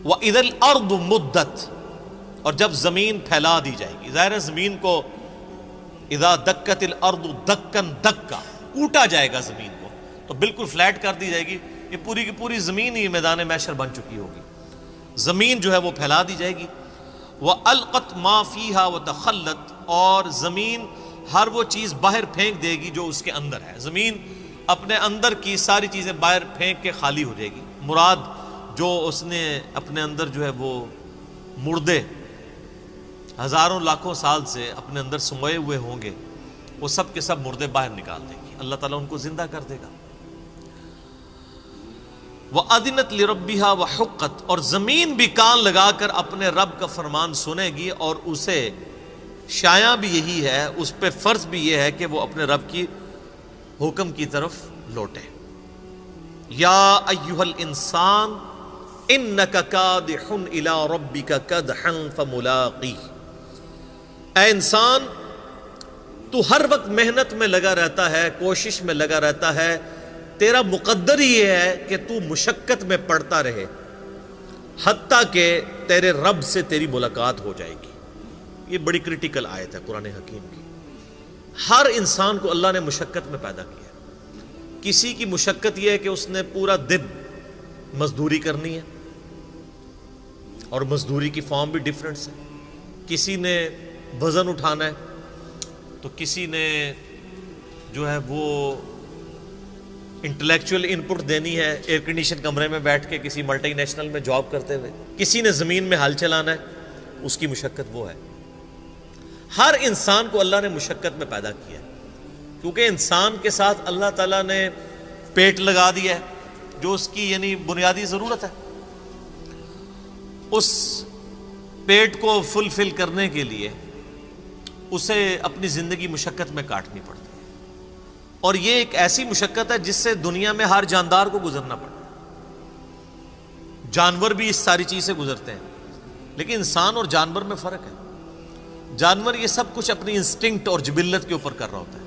وَإِذَا الْأَرْضُ مُدَّتْ، اور جب زمین پھیلا دی جائے گی. ظاہر ہے زمین کو اذا دکت الارض دکن دکا، کوٹا جائے گا زمین کو، تو بالکل فلیٹ کر دی جائے گی. یہ پوری کی پوری زمین ہی میدان محشر بن چکی ہوگی. زمین جو ہے وہ پھیلا دی جائے گی. وَأَلْقَتْ مَا فِيهَا وَتَخَلَّتْ، اور زمین ہر وہ چیز باہر پھینک دے گی جو اس کے اندر ہے. زمین اپنے اندر کی ساری چیزیں باہر پھینک کے خالی ہو جائے گی. مراد جو اس نے اپنے اندر جو ہے وہ مردے ہزاروں لاکھوں سال سے اپنے اندر سموئے ہوئے ہوں گے، وہ سب کے سب مردے باہر نکال دے گی. اللہ تعالیٰ ان کو زندہ کر دے گا. وَأَذِنَتْ لِرَبِّهَا وَحُقَّتْ، اور زمین بھی کان لگا کر اپنے رب کا فرمان سنے گی، اور اسے شایع بھی یہی ہے، اس پہ فرض بھی یہ ہے کہ وہ اپنے رب کی حکم کی طرف لوٹے. یا ایھا الانسان انک کادح الی ربک کدحا فملاقیہ، اے انسان تو ہر وقت محنت میں لگا رہتا ہے، کوشش میں لگا رہتا ہے، تیرا مقدر ہی یہ ہے کہ تو مشقت میں پڑتا رہے حتیٰ کہ تیرے رب سے تیری ملاقات ہو جائے گی. یہ بڑی کرٹیکل آیت ہے قرآن حکیم کی. ہر انسان کو اللہ نے مشقت میں پیدا کیا. کسی کی مشقت یہ ہے کہ اس نے پورا دن مزدوری کرنی ہے، اور مزدوری کی فارم بھی ڈیفرنٹ ہے. کسی نے وزن اٹھانا ہے، تو کسی نے جو ہے وہ انٹلیکچوئل انپٹ دینی ہے ایئر کنڈیشن کمرے میں بیٹھ کے کسی ملٹی نیشنل میں جاب کرتے ہوئے. کسی نے زمین میں ہل چلانا ہے، اس کی مشقت وہ ہے. ہر انسان کو اللہ نے مشقت میں پیدا کیا ہے، کیونکہ انسان کے ساتھ اللہ تعالیٰ نے پیٹ لگا دیا ہے جو اس کی یعنی بنیادی ضرورت ہے. اس پیٹ کو فلفل کرنے کے لیے اسے اپنی زندگی مشقت میں کاٹنی پڑتی ہے، اور یہ ایک ایسی مشقت ہے جس سے دنیا میں ہر جاندار کو گزرنا پڑتا ہے. جانور بھی اس ساری چیز سے گزرتے ہیں، لیکن انسان اور جانور میں فرق ہے. جانور یہ سب کچھ اپنی انسٹنکٹ اور جبلت کے اوپر کر رہا ہوتا ہے،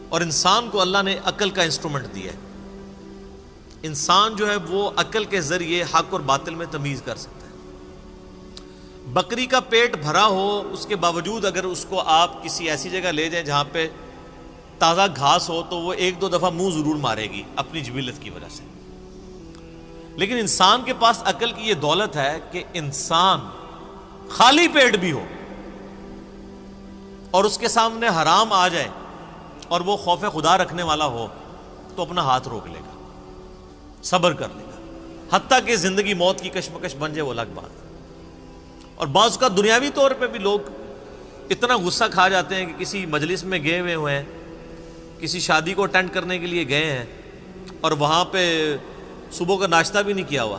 اور انسان کو اللہ نے عقل کا انسٹرومنٹ دیا ہے. انسان جو ہے وہ عقل کے ذریعے حق اور باطل میں تمیز کر سکتا ہے. بکری کا پیٹ بھرا ہو، اس کے باوجود اگر اس کو آپ کسی ایسی جگہ لے جائیں جہاں پہ تازہ گھاس ہو تو وہ ایک دو دفعہ منہ ضرور مارے گی اپنی جبلت کی وجہ سے. لیکن انسان کے پاس عقل کی یہ دولت ہے کہ انسان خالی پیٹ بھی ہو اور اس کے سامنے حرام آ جائے اور وہ خوف خدا رکھنے والا ہو تو اپنا ہاتھ روک لے گا، صبر کر لے گا، حتیٰ کہ زندگی موت کی کشمکش بن جائے وہ الگ بات. اور بعض کا دنیاوی طور پہ بھی لوگ اتنا غصہ کھا جاتے ہیں کہ کسی مجلس میں گئے ہوئے ہیں، کسی شادی کو اٹینڈ کرنے کے لیے گئے ہیں، اور وہاں پہ صبح کا ناشتہ بھی نہیں کیا ہوا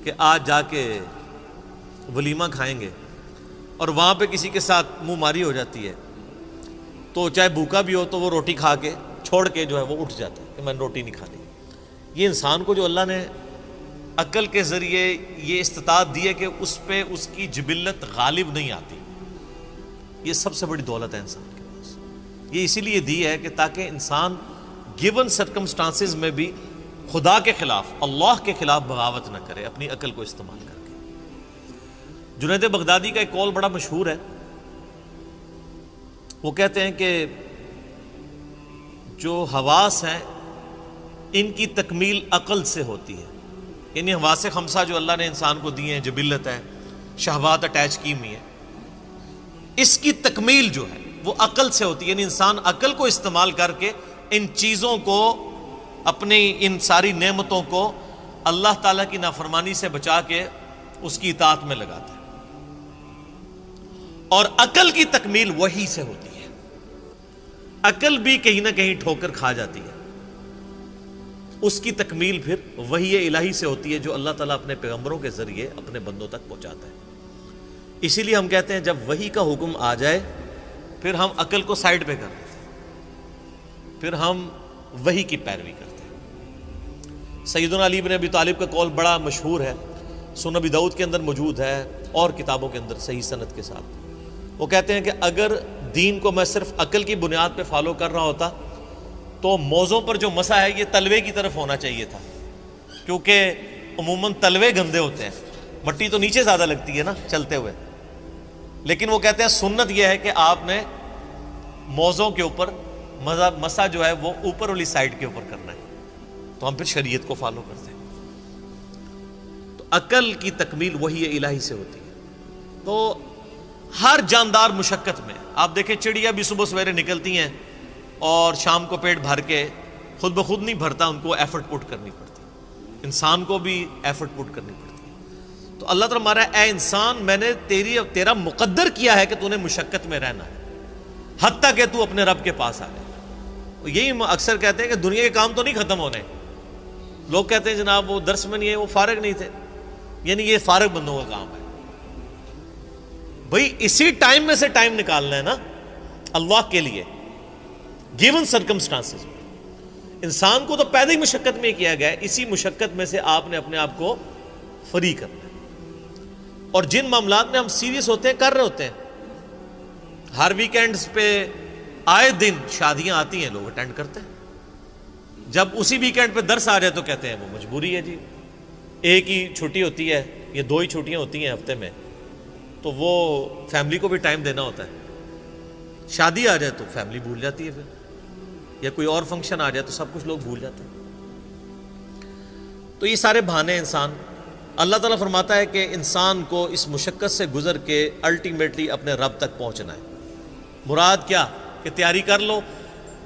کہ آج جا کے ولیمہ کھائیں گے، اور وہاں پہ کسی کے ساتھ منہ ماری ہو جاتی ہے تو چاہے بھوکا بھی ہو تو وہ روٹی کھا کے چھوڑ کے جو ہے وہ اٹھ جاتا ہے کہ میں نے روٹی نہیں کھانی. یہ انسان کو جو اللہ نے عقل کے ذریعے یہ استطاعت دی ہے کہ اس پہ اس کی جبلت غالب نہیں آتی. یہ سب سے بڑی دولت ہے انسان کے پاس. یہ اسی لیے دی ہے کہ تاکہ انسان گیون سرکمسٹانسز میں بھی خدا کے خلاف، اللہ کے خلاف بغاوت نہ کرے اپنی عقل کو استعمال کر کے. جنید بغدادی کا ایک قول بڑا مشہور ہے. وہ کہتے ہیں کہ جو حواس ہیں ان کی تکمیل عقل سے ہوتی ہے. یعنی حواس خمسہ جو اللہ نے انسان کو دیے ہیں، جبلت ہے، شہوات اٹیچ کی ہوئی ہیں، اس کی تکمیل جو ہے وہ عقل سے ہوتی ہے. یعنی انسان عقل کو استعمال کر کے ان چیزوں کو، اپنی ان ساری نعمتوں کو اللہ تعالیٰ کی نافرمانی سے بچا کے اس کی اطاعت میں لگاتا ہے. اور عقل کی تکمیل وحی سے ہوتی ہے. عقل بھی کہیں نہ کہیں ٹھوکر کھا جاتی ہے، اس کی تکمیل پھر وحی الہی سے ہوتی ہے جو اللہ تعالیٰ اپنے پیغمبروں کے ذریعے اپنے بندوں تک پہنچاتا ہے. اسی لیے ہم کہتے ہیں جب وحی کا حکم آ جائے پھر ہم عقل کو سائڈ پہ کر دیتے ہیں، پھر ہم وحی کی پیروی کرتے ہیں. سیدنا علی بن ابی طالب کا قول بڑا مشہور ہے، سنن ابی داؤد کے اندر موجود ہے اور کتابوں کے اندر صحیح سند کے ساتھ. وہ کہتے ہیں کہ اگر دین کو میں صرف عقل کی بنیاد پہ فالو کر رہا ہوتا تو موضوع پر جو مسا ہے یہ تلوے کی طرف ہونا چاہیے تھا، کیونکہ عموماً تلوے گندے ہوتے ہیں، مٹی تو نیچے زیادہ لگتی ہے نا چلتے ہوئے، لیکن وہ کہتے ہیں سنت یہ ہے کہ آپ نے موزوں کے اوپر مسا جو ہے وہ اوپر والی سائڈ کے اوپر کرنا ہے، تو ہم پھر شریعت کو فالو کرتے ہیں۔ تو عقل کی تکمیل وہی الہی سے ہوتی ہے۔ تو ہر جاندار مشقت میں آپ دیکھیں، چڑیا بھی صبح سویرے نکلتی ہیں اور شام کو پیٹ بھر کے خود بخود نہیں بھرتا، ان کو ایفرٹ پٹ کرنی پڑتی ہے، انسان کو بھی ایفرٹ پٹ کرنی پڑتی ہے۔ تو اللہ تعالیٰ ہمارا اے انسان، میں نے تیرا مقدر کیا ہے کہ تو نے مشقت میں رہنا ہے، حتیٰ کہ تو اپنے رب کے پاس آ جائے۔ یہی اکثر کہتے ہیں کہ دنیا کے کام تو نہیں ختم ہونے، لوگ کہتے ہیں جناب وہ درس میں نہیں ہے، وہ فارغ نہیں تھے، یعنی یہ فارغ بندوں کا کام ہے۔ بھئی اسی ٹائم میں سے ٹائم نکالنا ہے نا اللہ کے لیے، گیون سرکمسٹانسز میں۔ انسان کو تو پیدا ہی مشقت میں کیا گیا ہے، اسی مشقت میں سے آپ نے اپنے آپ کو فری کرنا ہے۔ اور جن معاملات میں ہم سیریس ہوتے ہیں، کر رہے ہوتے ہیں، ہر ویکینڈز پہ آئے دن شادیاں آتی ہیں، لوگ اٹینڈ کرتے ہیں، جب اسی ویکینڈ پہ درس آ جائے تو کہتے ہیں وہ مجبوری ہے جی، ایک ہی چھٹی ہوتی ہے یا 2 ہی چھٹیاں ہوتی ہیں ہفتے میں، تو وہ فیملی کو بھی ٹائم دینا ہوتا ہے۔ شادی آ جائے تو فیملی بھول جاتی ہے، پھر یا کوئی اور فنکشن آ جائے تو سب کچھ لوگ بھول جاتے ہیں۔ تو یہ سارے بہانے انسان، اللہ تعالیٰ فرماتا ہے کہ انسان کو اس مشقت سے گزر کے الٹیمیٹلی اپنے رب تک پہنچنا ہے۔ مراد کیا کہ تیاری کر لو،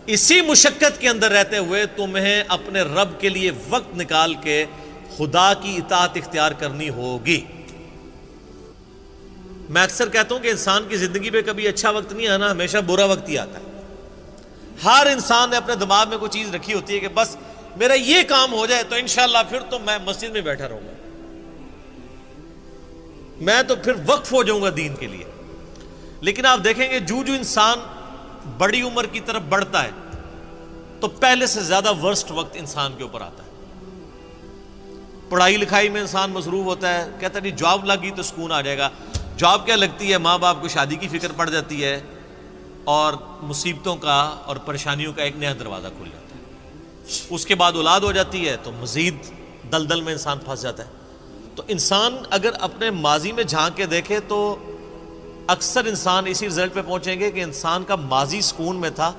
اسی مشقت کے اندر رہتے ہوئے تمہیں اپنے رب کے لیے وقت نکال کے خدا کی اطاعت اختیار کرنی ہوگی۔ میں اکثر کہتا ہوں کہ انسان کی زندگی پہ کبھی اچھا وقت نہیں آنا، ہمیشہ برا وقت ہی آتا ہے۔ ہر انسان نے اپنے دماغ میں کوئی چیز رکھی ہوتی ہے کہ بس میرا یہ کام ہو جائے تو انشاءاللہ پھر تو میں مسجد میں بیٹھا رہوں گا، میں تو پھر وقف ہو جاؤں گا دین کے لیے۔ لیکن آپ دیکھیں گے جو انسان بڑی عمر کی طرف بڑھتا ہے تو پہلے سے زیادہ ورسٹ وقت انسان کے اوپر آتا ہے۔ پڑھائی لکھائی میں انسان مصروف ہوتا ہے، کہتا ہے جاب لگ گئی تو سکون آ جائے گا۔ جاب کیا لگتی ہے، ماں باپ کو شادی کی فکر پڑ جاتی ہے اور مصیبتوں کا اور پریشانیوں کا ایک نیا دروازہ کھل جاتا ہے۔ اس کے بعد اولاد ہو جاتی ہے تو مزید دلدل میں انسان پھنس جاتا ہے۔ تو انسان اگر اپنے ماضی میں جھانک کے دیکھے تو اکثر انسان اسی رزلٹ پہ پہنچیں گے کہ انسان کا ماضی سکون میں تھا،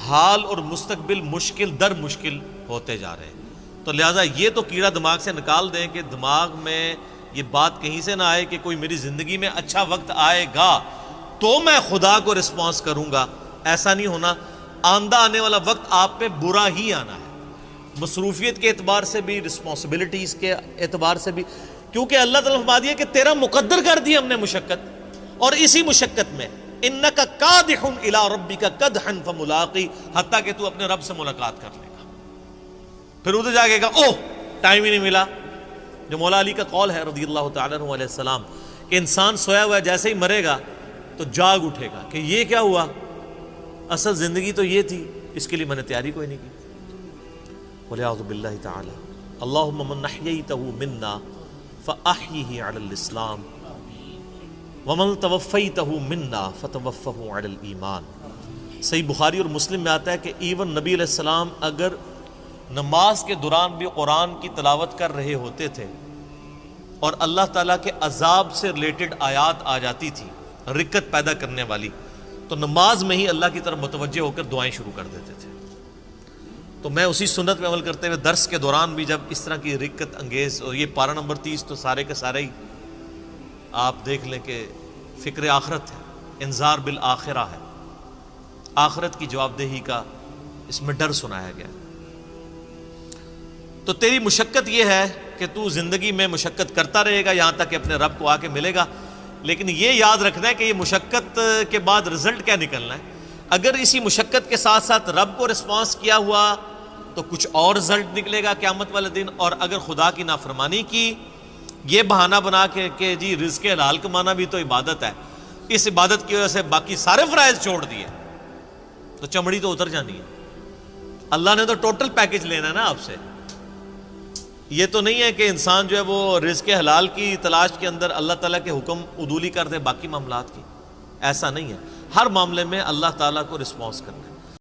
حال اور مستقبل مشکل در مشکل ہوتے جا رہے ہیں۔ تو لہٰذا یہ تو کیڑا دماغ سے نکال دیں کہ دماغ میں یہ بات کہیں سے نہ آئے کہ کوئی میری زندگی میں اچھا وقت آئے گا تو میں خدا کو رسپانس کروں گا۔ ایسا نہیں ہونا، آندہ آنے والا وقت آپ پہ برا ہی آنا ہے، مصروفیت کے اعتبار سے بھی، رسپانسبلٹیز کے اعتبار سے بھی، کیونکہ اللہ تعالیٰ فرما دیا کہ تیرا مقدر کر دی ہم نے مشقت، اور اسی مشقت میں انک کادح الی ربک کدحا فملاقی، حتیٰ کہ تو اپنے رب سے ملاقات کر لے گا۔ پھر ادھر جا کے کہا اوہ ٹائم ہی نہیں ملا، جو مولا علی کا قول ہے رضی اللہ تعالیٰ عنہ علیہ السلام کہ انسان سویا ہوا ہے، جیسے ہی مرے گا تو جاگ اٹھے گا کہ یہ کیا ہوا، اصل زندگی تو یہ تھی، اس کے لیے میں نے تیاری کوئی نہیں کی۔ وَلِعَوْذُ بِاللَّهِ تَعَالَى اللَّهُمَّ مَنْ أَحْيَيْتَهُ مِنَّا فَأَحْيِهِ عَلَى الْإِسْلَامِ وَمَنْ تَوَفَّيْتَهُ مِنَّا فَتَوَفَّهُ عَلَى الْإِيمَانِ۔ صحیح بخاری اور مسلم میں آتا ہے کہ ایون نبی علیہ السلام اگر نماز کے دوران بھی قرآن کی تلاوت کر رہے ہوتے تھے اور اللہ تعالیٰ کے عذاب سے ریلیٹڈ آیات آ جاتی تھی رکت پیدا کرنے والی، تو نماز میں ہی اللہ کی طرف متوجہ ہو کر دعائیں شروع کر دیتے تھے۔ تو میں اسی سنت میں عمل کرتے ہوئے درس کے دوران بھی جب اس طرح کی رکت انگیز، اور یہ پارہ نمبر 30 تو سارے کے سارے ہی آپ دیکھ لیں کہ فکر آخرت ہے، انذار بالآخرہ ہے، آخرت کی جواب دہی کا اس میں ڈر سنایا گیا۔ تو تیری مشقت یہ ہے کہ تو زندگی میں مشقت کرتا رہے گا یہاں تک کہ اپنے رب کو آ کے ملے گا، لیکن یہ یاد رکھنا ہے کہ یہ مشقت کے بعد رزلٹ کیا نکلنا ہے۔ اگر اسی مشقت کے ساتھ ساتھ رب کو رسپانس کیا ہوا تو کچھ اور رزلٹ نکلے گا قیامت والے دن، اور اگر خدا کی نافرمانی کی، یہ بہانہ بنا کے کہ جی رزق حلال کمانا بھی تو عبادت ہے، اس عبادت کی وجہ سے باقی سارے فرائض چھوڑ دیے، تو چمڑی تو اتر جانی ہے۔ اللہ نے تو ٹوٹل پیکج لینا ہے نا آپ سے۔ یہ تو نہیں ہے کہ انسان جو ہے وہ رزق حلال کی تلاش کے اندر اللہ تعالیٰ کے حکم عدولی کر دے باقی معاملات کی، ایسا نہیں ہے۔ ہر معاملے میں اللہ تعالیٰ کو رسپانس کرنا ہے۔